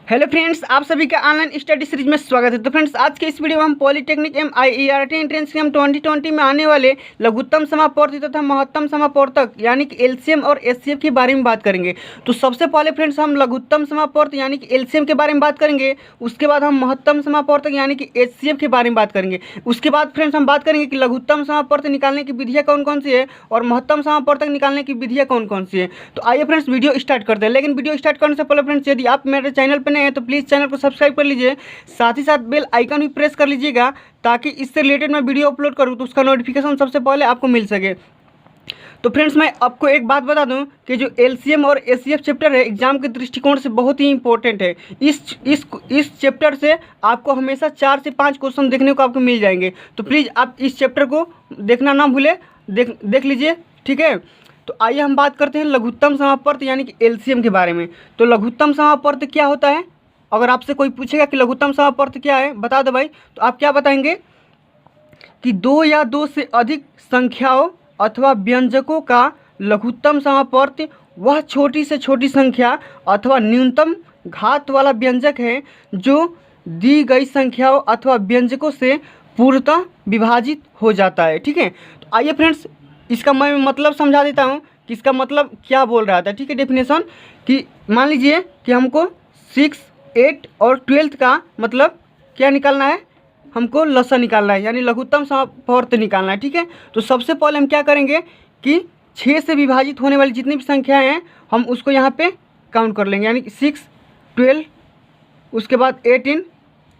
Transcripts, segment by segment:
Hello friends, आप सभी का ऑनलाइन स्टडी सीरीज में स्वागत है। तो फ्रेंड्स, आज के इस वीडियो में हम पॉलिटेक्निक MIERT एंट्रेंस एग्जाम 2020 में आने वाले लघुत्तम समापवर्ती तथा महत्तम समापवर्तक यानी कि LCM और SCF के बारे में बात करेंगे। तो सबसे पहले फ्रेंड्स हम लघुत्तम समापवर्त यानी कि LCM के बारे में बात करेंगे। उसके बाद हम महत्तम समापवर्तक यानी कि HCF के बारे में बात करेंगे। उसके बाद फ्रेंड्स हम बात करेंगे कि लघुत्तम समापवर्त निकालने की विधियाँ कौन कौन सी है और महत्तम समापवर्तक निकालने की विधियाँ कौन कौन सी है। तो आइए फ्रेंड्स वीडियो स्टार्ट करते हैं। लेकिन वीडियो स्टार्ट करने से पहले फ्रेंड्स, यदि आप मेरे चैनल पर नए हैं तो प्लीज़ चैनल को सब्सक्राइब कर लीजिए, साथ ही साथ बेल आइकन भी प्रेस कर लीजिएगा ताकि इससे रिलेटेड मैं वीडियो अपलोड करूँ तो उसका नोटिफिकेशन सबसे पहले आपको मिल सके। तो फ्रेंड्स, मैं आपको एक बात बता दूं कि जो LCM और SCF चैप्टर है एग्जाम के दृष्टिकोण से बहुत ही इंपॉर्टेंट है। इस चैप्टर से आपको हमेशा 4 से 5 क्वेश्चन देखने को आपको मिल जाएंगे। तो प्लीज़ आप इस चैप्टर को देखना ना भूलें, देख लीजिए, ठीक है। तो आइए हम बात करते हैं लघुत्तम समापवर्त यानी कि LCM के बारे में। तो लघुत्तम समापवर्त क्या होता है? अगर आपसे कोई पूछेगा कि लघुत्तम समापवर्त क्या है, बता दो भाई, तो आप क्या बताएंगे कि 2 या 2 से अधिक संख्याओं अथवा व्यंजकों का लघुत्तम समापवर्त वह छोटी से छोटी संख्या अथवा न्यूनतम घात वाला व्यंजक है जो दी गई संख्याओं अथवा व्यंजकों से पूर्णतः विभाजित हो जाता है, ठीक है। तो आइए फ्रेंड्स, इसका मैं मतलब समझा देता हूँ कि इसका मतलब क्या बोल रहा था, ठीक है। डेफिनेशन कि मान लीजिए कि हमको 6, 8 और 12 का मतलब क्या निकालना है, हमको लसा निकालना है यानी लघुत्तम समापवर्त निकालना है, ठीक है। तो सबसे पहले हम क्या करेंगे कि 6 से विभाजित होने वाली जितनी भी संख्याएं हैं हम उसको यहाँ पे काउंट कर लेंगे, यानी कि 6, 12, उसके बाद 18,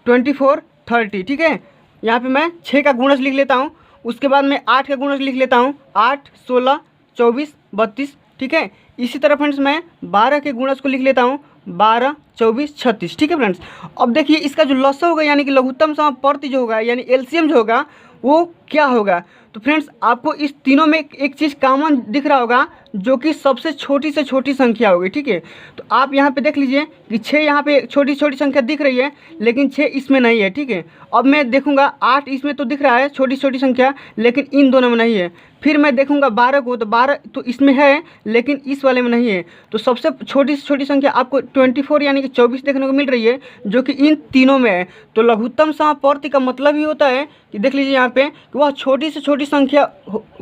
24, 30, ठीक है। यहाँ पे मैं 6 का गुणज लिख लेता हूँ, उसके बाद मैं 8 का गुणज लिख लेता हूँ, 8, 16, 24, 32, ठीक है। इसी तरह फ्रेंड्स मैं 12 के गुणज को लिख लेता हूँ, 12, 24, 36, ठीक है फ्रेंड्स। अब देखिए इसका जो लसा होगा यानी कि लघुत्तम समापवर्त जो होगा यानी LCM जो होगा वो क्या होगा। तो फ्रेंड्स आपको इस तीनों में एक चीज़ कॉमन दिख रहा होगा जो कि सबसे छोटी से छोटी संख्या होगी, ठीक है। तो आप यहाँ पे देख लीजिए कि 6 यहाँ पे छोटी छोटी संख्या दिख रही है लेकिन 6 इसमें नहीं है, ठीक है। अब मैं देखूँगा 8 इसमें तो दिख रहा है छोटी छोटी संख्या लेकिन इन दोनों में नहीं है। फिर मैं देखूंगा 12 को, तो 12 तो इसमें है लेकिन इस वाले में नहीं है। तो सबसे छोटी से छोटी संख्या आपको 24 यानी कि 24 देखने को मिल रही है जो कि इन तीनों में है। तो लघुत्तम समापवर्त का मतलब ही होता है कि देख लीजिए यहाँ पे कि वह छोटी से छोटी संख्या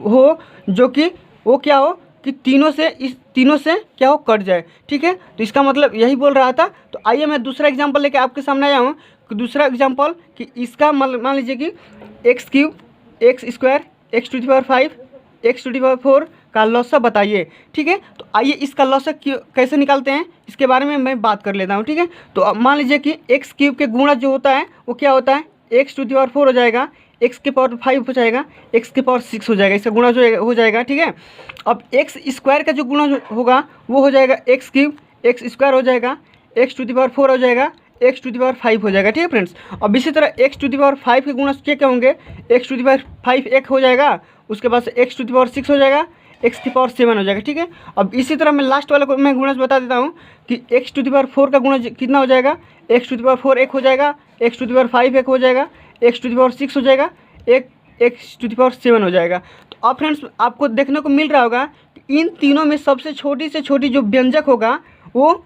हो जो कि वो क्या हो कि इस तीनों से क्या हो कट जाए, ठीक है। तो इसका मतलब यही बोल रहा था। तो आइए मैं दूसरा एग्जाम्पल लेके आपके सामने आया हूँ कि दूसरा एग्जाम्पल कि इसका मान लीजिए कि x³ x², x⁵ x⁴ का लौसा बताइए, ठीक है। तो आइए इसका लौसा कैसे निकालते हैं इसके बारे में मैं बात कर लेता हूँ, ठीक है। तो अब मान लीजिए कि x³ के गुणज जो होता है वो क्या होता है, x⁴ हो जाएगा, x⁵ हो जाएगा, x⁶ हो जाएगा, इसका गुणज हो जाएगा, ठीक है। अब x² का जो गुणज होगा वो हो जाएगा x³ x² हो जाएगा, x⁴ हो जाएगा, x⁵ हो जाएगा, ठीक है फ्रेंड्स। अब इसी तरह x⁵ के गुणज क्या होंगे, x⁵ 1 हो जाएगा, उसके बाद से x⁶ हो जाएगा, x⁷ हो जाएगा, ठीक है। अब इसी तरह मैं लास्ट वाले को मैं गुणज बता देता हूँ कि x⁴ का गुणज कितना हो जाएगा, x⁴ 1 हो जाएगा, x⁵ 1 हो जाएगा, x⁶ हो जाएगा, x⁷ हो जाएगा। तो अब फ्रेंड्स आपको देखने को मिल रहा होगा कि इन तीनों में सबसे छोटी से छोटी जो व्यंजक होगा वो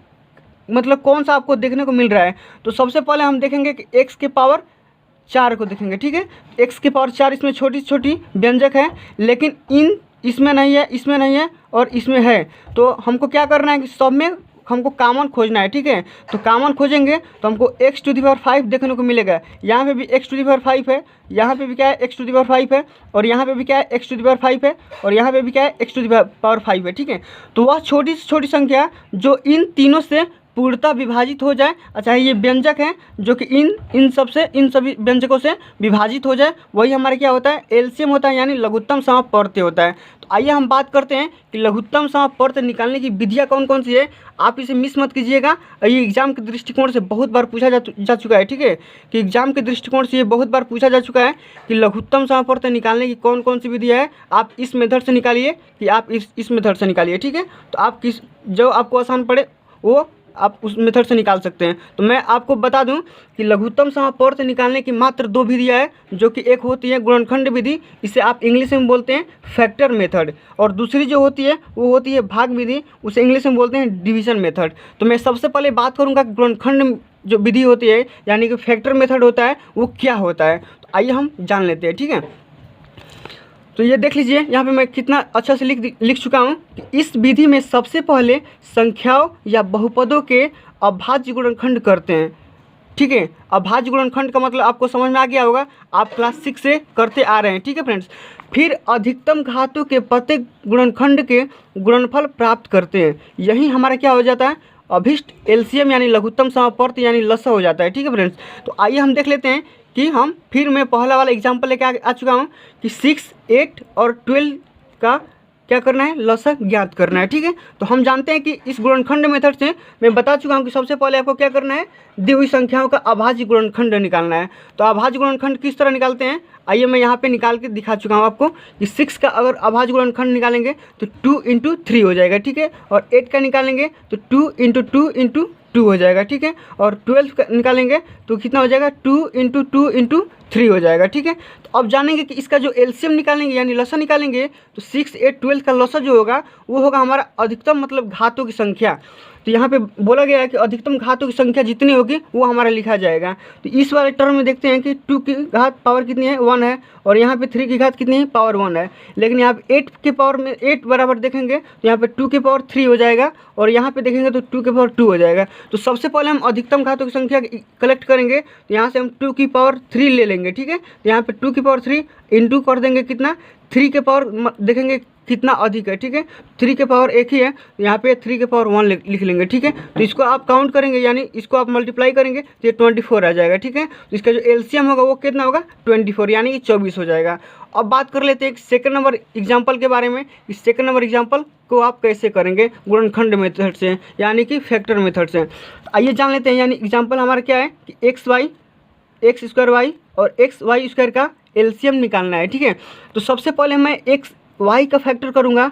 मतलब कौन सा आपको देखने को मिल रहा है। तो सबसे पहले हम देखेंगे कि x⁴ को देखेंगे, ठीक है। x⁴ इसमें छोटी छोटी व्यंजक है लेकिन इसमें नहीं है, इसमें नहीं है और इसमें है। तो हमको क्या करना है कि सब में हमको कॉमन खोजना है, ठीक है। तो कॉमन खोजेंगे तो हमको x⁵ देखने को मिलेगा। यहाँ पे भी x⁵ है, यहाँ पे भी क्या है x⁵ है, और यहाँ पे भी क्या है x⁵ है, और यहाँ पे भी क्या है x⁵ है, ठीक है। तो वह छोटी से छोटी संख्या जो इन तीनों से पूर्णतः विभाजित हो जाए, अच्छा ये व्यंजक हैं जो कि इन सभी व्यंजकों से विभाजित हो जाए, वही हमारे क्या होता है LCM होता है यानी लघुत्तम समापवर्त होता है। तो आइए हम बात करते हैं कि लघुत्तम समापवर्त निकालने की विधियाँ कौन कौन सी है। आप इसे मिस मत कीजिएगा, ये एग्जाम के दृष्टिकोण से बहुत बार पूछा जा चुका है, ठीक है। कि एग्जाम के दृष्टिकोण से ये बहुत बार पूछा जा चुका है कि लघुत्तम समापवर्त निकालने की कौन कौन सी विधियाँ है। आप इस मेथड से निकालिए कि आप इस मेथड से निकालिए, ठीक है। तो आप जो आपको आसान पड़े वो आप उस मेथड से निकाल सकते हैं। तो मैं आपको बता दूं कि लघुत्तम समापवर्त निकालने की मात्र 2 विधियाँ हैं, जो कि एक होती है गुणनखंड विधि, इसे आप इंग्लिश में बोलते हैं फैक्टर मेथड, और दूसरी जो होती है वो होती है भाग विधि, उसे इंग्लिश में बोलते हैं डिवीजन मेथड। तो मैं सबसे पहले बात करूँगा गुणनखंड जो विधि होती है यानी कि फैक्टर मेथड होता है वो क्या होता है। तो आइए हम जान लेते हैं, ठीक है। तो ये देख लीजिए यहाँ पे मैं कितना अच्छा से लिख चुका हूँ कि इस विधि में सबसे पहले संख्याओं या बहुपदों के अभाज्य गुणनखंड करते हैं, ठीक है। अभाज्य गुणनखंड का मतलब आपको समझ में आ गया होगा, आप क्लास 6 से करते आ रहे हैं, ठीक है फ्रेंड्स। फिर अधिकतम घातों के प्रत्येक गुणनखंड के गुणनफल प्राप्त करते हैं, यही हमारा क्या हो जाता है, अभिष्ट एलसीएम यानी लघुत्तम समापवर्त यानी लसा हो जाता है, ठीक है फ्रेंड्स। तो आइए हम देख लेते हैं कि हम फिर मैं पहला वाला एग्जाम्पल लेके आ चुका हूँ कि 6, 8 और 12 का क्या करना है, लसा ज्ञात करना है, ठीक है। तो हम जानते हैं कि इस गुणनखंड मेथड से मैं बता चुका हूँ कि सबसे पहले आपको क्या करना है, दी हुई संख्याओं का अभाज्य गुणनखंड निकालना है। तो अभाज्य गुणनखंड किस तरह निकालते हैं, आइए मैं यहाँ पे निकाल के दिखा चुका हूँ आपको कि 6 का अगर अभाज्य गुणनखंड निकालेंगे तो 2 × 3 हो जाएगा, ठीक है। और 8 का निकालेंगे तो 2 × 2 × 2 हो जाएगा, ठीक है। और 12 का निकालेंगे तो कितना हो जाएगा, 2 × 2 × 3 हो जाएगा, ठीक है। तो अब जानेंगे कि इसका जो एलसीएम निकालेंगे यानी लसा निकालेंगे तो 6, 8, 12 का लसा जो होगा वो होगा हमारा अधिकतम मतलब घातों की संख्या। तो यहाँ पे बोला गया है कि अधिकतम घातों की संख्या जितनी होगी वो हमारा लिखा जाएगा। तो इस वाले टर्म में देखते हैं कि 2 की घात पावर कितनी है, 1 है, और यहाँ पे 3 की घात कितनी है, पावर 1 है। लेकिन यहाँ पे 8 के पावर में 8 बराबर देखेंगे तो यहाँ पे 2 के पावर 3 हो जाएगा, और यहाँ पे देखेंगे तो 2 के पावर 2 हो जाएगा। तो सबसे पहले हम अधिकतम घातों की संख्या कलेक्ट करेंगे, तो यहाँ से हम 2 की पावर 3 ले लेंगे, ठीक है। तो यहाँ पे 2 की पावर 3 इंटू कर देंगे कितना, 3 के पावर देखेंगे कितना अधिक है, ठीक है। 3 के पावर 1 ही है, तो यहाँ पे 3 के पावर 1 लिख लेंगे, ठीक है। तो इसको आप काउंट करेंगे यानी इसको आप मल्टीप्लाई करेंगे तो ये 24 आ जाएगा, ठीक है। तो इसका जो एलसीएम होगा वो कितना होगा, 24 यानी कि 24 हो जाएगा। अब बात कर लेते हैं एक सेकंड नंबर एग्जाम्पल के बारे में। इस सेकंड नंबर एग्जाम्पल को आप कैसे करेंगे, गुणनखंड मेथड से यानी कि फैक्टर मेथड से। आइए जान लेते हैं। यानी एग्जाम्पल हमारा क्या है कि x² और xy² का एलसीएम निकालना है, ठीक है। तो सबसे पहले मैं xy का फैक्टर करूँगा,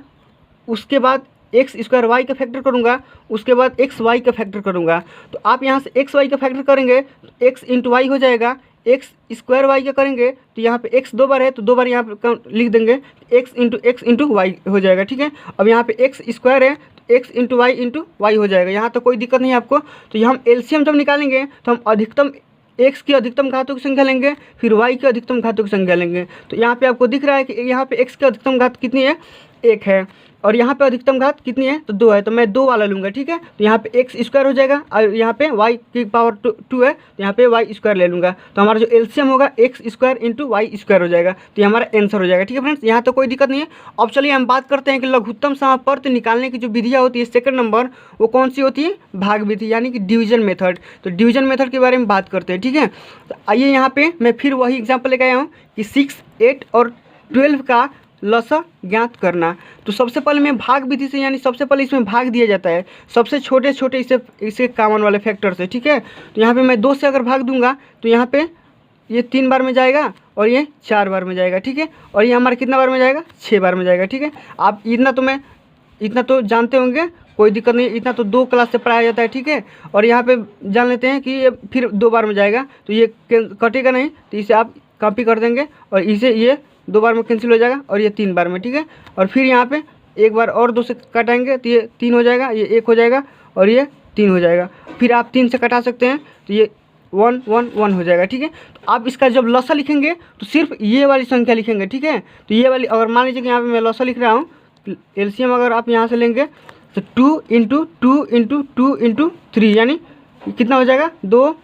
उसके बाद x² का फैक्टर करूँगा, उसके बाद xy का फैक्टर करूँगा। तो आप यहाँ से xy का फैक्टर करेंगे तो x × y हो जाएगा, x² का करेंगे तो यहाँ पे x 2 बार है तो 2 बार यहाँ पे लिख देंगे, x × y हो जाएगा, ठीक है। अब यहाँ पे x² है तो x × y हो जाएगा, यहाँ तो कोई दिक्कत नहीं है आपको। तो यहाँ हम एलसीएम जब निकालेंगे तो हम अधिकतम x की अधिकतम घातों की संख्या लेंगे, फिर y की अधिकतम घातों की संख्या लेंगे। तो यहाँ पे आपको दिख रहा है कि यहाँ पे x की अधिकतम घात कितनी है, 1 है, और यहाँ पे अधिकतम घात कितनी है तो 2 है, तो मैं 2 वाला लूँगा, ठीक है। तो यहाँ पे x² हो जाएगा और यहाँ पे y की पावर 2 है तो यहाँ पे y² ले लूँगा। तो हमारा जो एलसीएम होगा x² × y² हो जाएगा, तो ये हमारा आंसर हो जाएगा, ठीक है फ्रेंड्स। यहाँ तो कोई दिक्कत नहीं है। अब चलिए हम बात करते हैं कि लघुत्तम समापवर्त निकालने की जो विधियाँ होती है सेकंड नंबर, वो कौन सी होती है, भाग विधि यानी कि डिवीजन मेथड। तो डिवीजन मेथड के बारे में बात करते हैं, ठीक है। तो आइए यहाँ पे मैं फिर वही एग्जाम्पल लेकर आया हूँ कि 6, 8 और 12 का लसा ज्ञात करना। तो सबसे पहले मैं भाग विधि से यानी सबसे पहले इसमें भाग दिया जाता है सबसे छोटे छोटे इसे कॉमन वाले फैक्टर से, ठीक है। तो यहाँ पे मैं 2 से अगर भाग दूंगा तो यहाँ पे ये 3 बार में जाएगा और ये 4 बार में जाएगा, ठीक है। और ये हमारा कितना बार में जाएगा, 6 बार में जाएगा, ठीक है। आप इतना तो जानते होंगे, कोई दिक्कत नहीं, इतना तो 2 क्लास से पढ़ाया जाता है, ठीक है। और यहाँ पे जान लेते हैं कि ये फिर 2 बार में जाएगा तो ये कटेगा नहीं, तो इसे आप कॉपी कर देंगे और इसे ये 2 बार में कैंसिल हो जाएगा और ये 3 बार में, ठीक है। और फिर यहाँ पे एक बार और 2 से कटाएंगे तो ये 3 हो जाएगा, ये 1 हो जाएगा और ये 3 हो जाएगा। फिर आप 3 से कटा सकते हैं तो ये 1 1 1 हो जाएगा, ठीक है। तो आप इसका जब लसा लिखेंगे तो सिर्फ ये वाली संख्या लिखेंगे, ठीक है। तो ये वाली अगर मान लीजिए कि यहाँ पे मैं लसा लिख रहा हूँ, एलसीएम अगर आप यहाँ से लेंगे तो 2 × 2 × 2 × 3 यानी कितना हो जाएगा, 2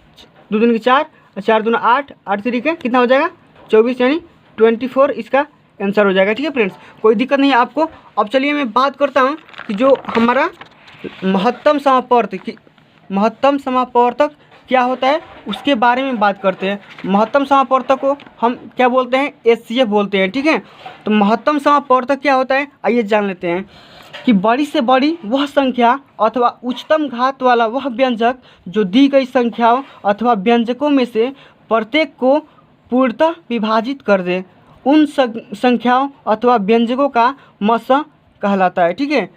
2 दूनी 4 और 4 दूना 8 8 3 के कितना हो जाएगा, 24 यानी 24 इसका आंसर हो जाएगा, ठीक है फ्रेंड्स। कोई दिक्कत नहीं है आपको। अब चलिए मैं बात करता हूँ कि जो हमारा महत्तम समापवर्तक क्या होता है उसके बारे में बात करते हैं। महत्तम समापवर्तक को हम क्या बोलते हैं, एचसीएफ बोलते हैं, ठीक है। तो महत्तम समापवर्तक क्या होता है आइए जान लेते हैं कि बड़ी से बड़ी वह संख्या अथवा उच्चतम घात वाला वह व्यंजक जो दी गई संख्याओं अथवा व्यंजकों में से प्रत्येक को पूर्णतः विभाजित कर दे, उन संख्याओं अथवा व्यंजकों का मसा कहलाता है, ठीक है।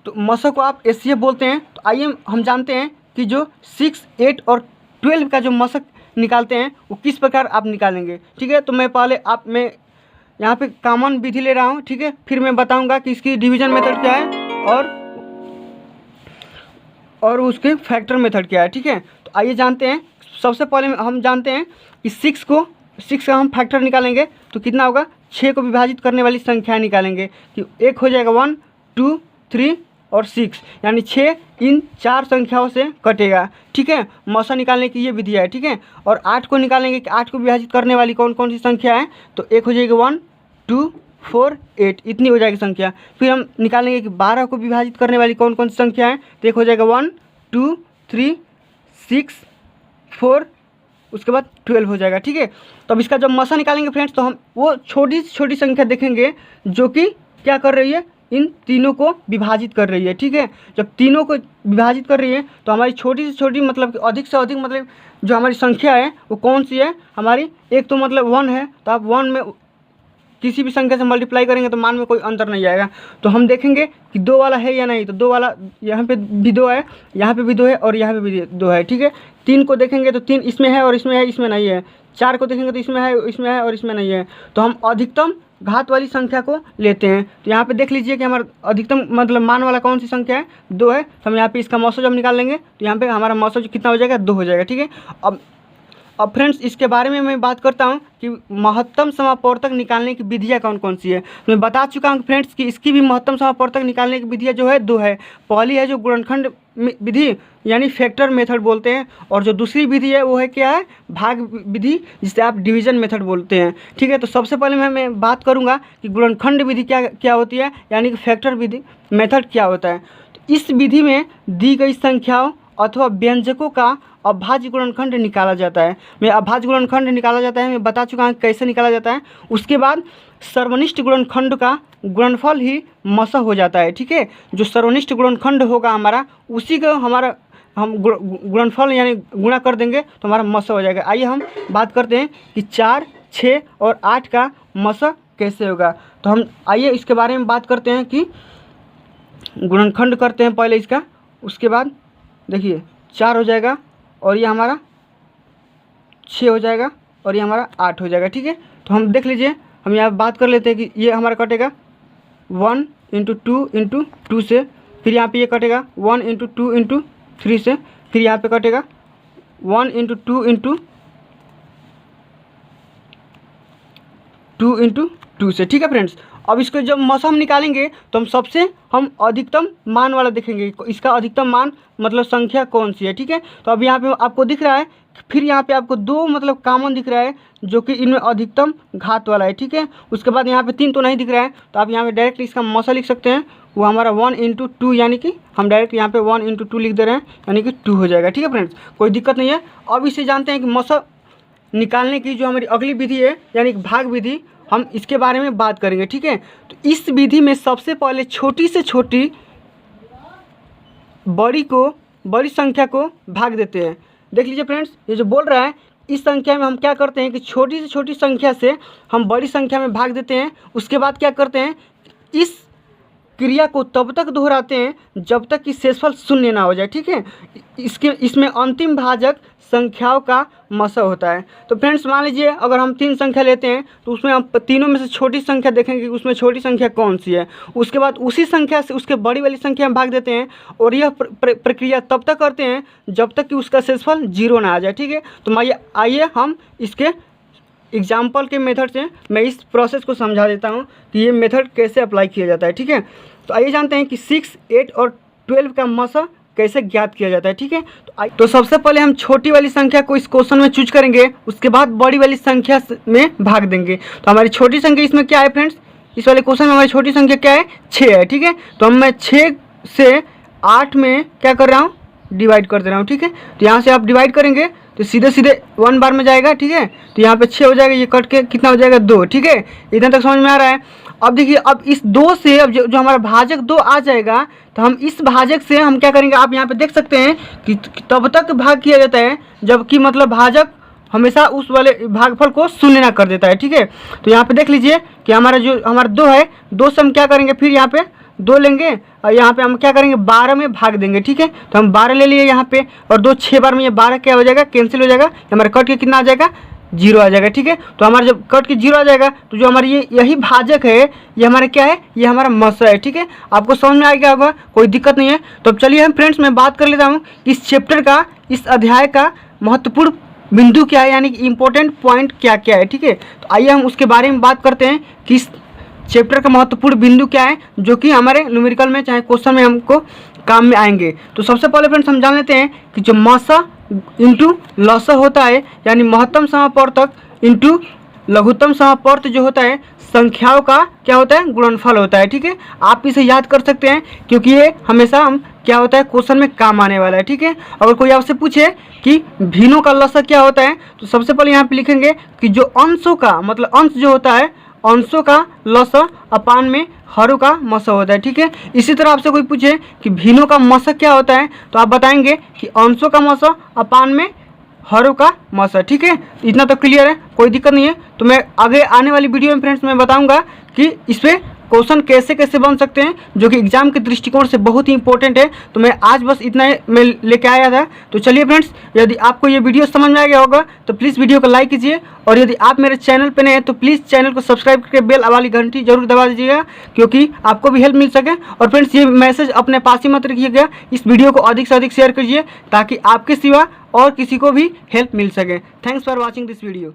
तो मसा को आप एचसीएफ बोलते हैं। तो आइए हम जानते हैं कि जो 6, 8 और 12 का जो मशक निकालते हैं वो किस प्रकार आप निकालेंगे। ठीक है, तो मैं पहले मैं यहाँ पे कॉमन विधि ले रहा हूँ। ठीक है, फिर मैं बताऊँगा कि इसकी डिवीजन मेथड क्या है और उसके फैक्टर मेथड क्या है। ठीक है, तो आइए जानते हैं। सबसे पहले हम जानते हैं कि 6 का हम फैक्टर निकालेंगे तो कितना होगा, 6 को विभाजित करने वाली संख्या निकालेंगे कि एक हो जाएगा 1, 2, 3 और 6, यानी 6 इन 4 संख्याओं से कटेगा। ठीक है, मौसा निकालने की ये विधि है। ठीक है, और 8 को निकालेंगे कि 8 को विभाजित करने वाली कौन कौन सी संख्या है, तो एक हो जाएगी 1, 2, 4, 8, इतनी हो जाएगी संख्या। फिर हम निकालेंगे कि 12 को विभाजित करने वाली कौन कौन सी संख्या है, तो एक हो जाएगा 1, 2, 3, 6, 4, उसके बाद 12 हो जाएगा। ठीक है, तो अब इसका जब मसा निकालेंगे फ्रेंड्स, तो हम वो छोटी से छोटी संख्या देखेंगे जो कि क्या कर रही है, इन तीनों को विभाजित कर रही है। ठीक है, जब तीनों को विभाजित कर रही है तो हमारी छोटी से छोटी मतलब अधिक से अधिक मतलब जो हमारी संख्या है वो कौन सी है हमारी, एक तो मतलब 1 है, तो आप 1 में किसी भी संख्या से मल्टीप्लाई करेंगे तो मान में कोई अंतर नहीं आएगा। तो हम देखेंगे कि 2 वाला है या नहीं, तो 2 वाला यहाँ पे भी 2 है, यहाँ पे भी 2 है और यहाँ पे भी 2 है। ठीक है, 3 को देखेंगे तो 3 इसमें है और इसमें है, इसमें नहीं है। 4 को देखेंगे तो इसमें है और इसमें नहीं है। तो हम अधिकतम घात वाली संख्या को लेते हैं। तो यहाँ पे देख लीजिए कि हमारा अधिकतम मतलब मान वाला कौन सी संख्या है, 2 है। तो हम यहाँ पे इसका मौसा जब निकाल लेंगे तो यहाँ पे हमारा मौसा कितना हो जाएगा, 2 हो जाएगा। ठीक है, अब फ्रेंड्स इसके बारे में मैं बात करता हूँ कि महत्तम समापवर्तक निकालने की विधियाँ कौन कौन सी है। मैं बता चुका हूँ फ्रेंड्स कि इसकी भी महत्तम समापवर्तक निकालने की विधियाँ जो है 2 है। पहली है जो गुणनखंड विधि यानी फैक्टर मेथड बोलते हैं, और जो दूसरी विधि है वो है क्या है, भाग विधि, जिसे आप डिवीजन मेथड बोलते हैं। ठीक है, तो सबसे पहले मैं बात करूँगा कि गुणनखंड विधि क्या होती है, यानी कि फैक्टर विधि मेथड क्या होता है। तो इस विधि में दी गई संख्याओं अथवा व्यंजकों का अभाज्य गुणनखंड निकाला जाता है। मैं बता चुका हूँ कैसे निकाला जाता है। उसके बाद सर्वनिष्ठ गुणनखंड का गुणनफल ही मसा हो जाता है। ठीक है, जो सर्वनिष्ठ गुणनखंड होगा हमारा, उसी को हम गुणनफल यानी गुणा कर देंगे तो हमारा मसा हो जाएगा। आइए हम बात करते हैं कि 4, 6 और 8 का मसा कैसे होगा। तो हम आइए इसके बारे में बात करते हैं कि गुणनखंड करते हैं पहले इसका। उसके बाद देखिए 4 हो जाएगा और ये हमारा 6 हो जाएगा और ये हमारा 8 हो जाएगा। ठीक है, तो हम देख लीजिए, हम यहाँ बात कर लेते हैं कि ये हमारा कटेगा 1 × 2 × 2 से, फिर यहाँ पे ये कटेगा 1 × 2 × 3 से, फिर यहाँ पे कटेगा 1 × 2 × 2 से। ठीक है फ्रेंड्स, अब इसको जब मौसम निकालेंगे तो हम अधिकतम मान वाला देखेंगे, इसका अधिकतम मान मतलब संख्या कौन सी है। ठीक है, तो अब यहाँ पे आपको दिख रहा है, फिर यहाँ पे आपको 2 मतलब कॉमन दिख रहा है जो कि इनमें अधिकतम घात वाला है। ठीक है, उसके बाद यहाँ पे 3 तो नहीं दिख रहा है, तो आप यहाँ पे डायरेक्ट इसका मौसा लिख सकते हैं, वो हमारा 1 × 2, यानी कि हम डायरेक्ट यहाँ पे 1 × 2 लिख दे रहे हैं, यानी कि 2 हो जाएगा। ठीक है फ्रेंड्स, कोई दिक्कत नहीं है। अब इसे जानते हैं कि मौसा निकालने की जो हमारी अगली विधि है यानी कि भाग विधि, हम इसके बारे में बात करेंगे। ठीक है, तो इस विधि में सबसे पहले छोटी से छोटी बड़ी संख्या को भाग देते हैं। देख लीजिए फ्रेंड्स, ये जो बोल रहा है, इस संख्या में हम क्या करते हैं कि छोटी से छोटी संख्या से हम बड़ी संख्या में भाग देते हैं। उसके बाद क्या करते हैं, इस क्रिया को तब तक दोहराते हैं जब तक कि शेषफल 0 ना हो जाए। ठीक है, इसमें अंतिम भाजक संख्याओं का मसा होता है। तो फ्रेंड्स मान लीजिए अगर हम 3 संख्या लेते हैं तो उसमें हम तीनों में से छोटी संख्या देखेंगे कि उसमें छोटी संख्या कौन सी है। उसके बाद उसी संख्या से उसके बड़ी वाली संख्या में भाग देते हैं, और यह प्रक्रिया तब तक करते हैं जब तक कि उसका शेषफल 0 ना आ जाए। ठीक है, तो आइए हम इसके एग्जाम्पल के मेथड से मैं इस प्रोसेस को समझा देता हूँ कि ये मेथड कैसे अप्लाई किया जाता है। ठीक है, तो आइए जानते हैं कि 6, 8 और 12 का मसा कैसे ज्ञात किया जाता है। ठीक है, तो सबसे पहले हम छोटी वाली संख्या को इस क्वेश्चन में चूज करेंगे, उसके बाद बड़ी वाली संख्या में भाग देंगे। तो हमारी छोटी संख्या इसमें क्या है फ्रेंड्स, इस वाले क्वेश्चन में हमारी छोटी संख्या क्या है, 6 है। ठीक है, तो मैं 6 से 8 में क्या कर रहा हूँ, डिवाइड कर दे रहा हूँ। ठीक है, तो यहाँ से आप डिवाइड करेंगे तो सीधे 1 बार में जाएगा। ठीक है, तो यहाँ पे 6 हो जाएगा, ये कट के कितना हो जाएगा, 2। ठीक है, इधर तक समझ में आ रहा है। अब देखिए, अब इस 2 से अब जो हमारा भाजक 2 आ जाएगा, तो हम इस भाजक से हम क्या करेंगे, आप यहाँ पे देख सकते हैं कि तब तक भाग किया जाता है जबकि मतलब भाजक हमेशा उस वाले भागफल को 0 ना कर देता है। ठीक है, तो यहाँ पे देख लीजिए कि हमारा 2 है, 2 से हम क्या करेंगे, फिर यहाँ पे 2 लेंगे और यहाँ पे हम क्या करेंगे 12 में भाग देंगे। ठीक है, तो हम 12 ले लिए यहाँ पे, और 2 6 बार में ये 12 क्या हो जाएगा, कैंसिल हो जाएगा, हमारा कट के कितना आ जाएगा, 0 आ जाएगा। ठीक है, तो हमारा जब कट के 0 आ जाएगा तो जो हमारी यही भाजक है ये हमारा क्या है, ये हमारा मसा है। ठीक है, आपको समझ में आ गया होगा, कोई दिक्कत नहीं है। तो अब चलिए हम फ्रेंड्स मैं बात कर लेता हूँ इस चैप्टर का, इस अध्याय का महत्वपूर्ण बिंदु क्या है, यानी कि इम्पोर्टेंट पॉइंट क्या क्या है। ठीक है, तो आइए हम उसके बारे में बात करते हैं कि इस चैप्टर का महत्वपूर्ण बिंदु क्या है, जो कि हमारे न्यूमेरिकल में चाहे क्वेश्चन में हमको काम में आएंगे। तो सबसे पहले फ्रेंड्स हम जान लेते हैं कि जो मसा इंटू लसा होता है, यानी महत्तम समापवर्तक इंटू लघुत्तम समापवर्त जो होता है, संख्याओं का क्या होता है, गुणनफल होता है। ठीक है, आप इसे याद कर सकते हैं क्योंकि ये हमेशा हम क्या होता है क्वेश्चन में काम आने वाला है। ठीक है, अगर कोई आपसे पूछे कि भिन्नों का लसा क्या होता है, तो सबसे पहले यहाँ पे लिखेंगे कि जो अंशों का मतलब अंश जो होता है, अंशों का लसा अपान में हरों का मसा होता है। ठीक है, इसी तरह आपसे कोई पूछे कि भिन्नों का मसा क्या होता है, तो आप बताएंगे कि अंशों का मसा अपान में हरों का मसा। ठीक है, इतना तो क्लियर है, कोई दिक्कत नहीं है। तो मैं आगे आने वाली वीडियो में फ्रेंड्स मैं बताऊंगा कि इस पर क्वेश्चन कैसे कैसे बन सकते हैं, जो कि एग्जाम के दृष्टिकोण से बहुत ही इंपॉर्टेंट है। तो मैं आज बस इतना मैं लेके आया था। तो चलिए फ्रेंड्स, यदि आपको ये वीडियो समझ में आ गया होगा तो प्लीज़ वीडियो को लाइक कीजिए, और यदि आप मेरे चैनल पर नए हैं तो प्लीज़ चैनल को सब्सक्राइब करके बेल वाली घंटी जरूर दबा दीजिएगा, क्योंकि आपको भी हेल्प मिल सके। और फ्रेंड्स ये मैसेज अपने पास ही मत रखिएगा, इस वीडियो को अधिक से अधिक शेयर कीजिए ताकि आपके सिवा और किसी को भी हेल्प मिल सके। Thanks for watching this video.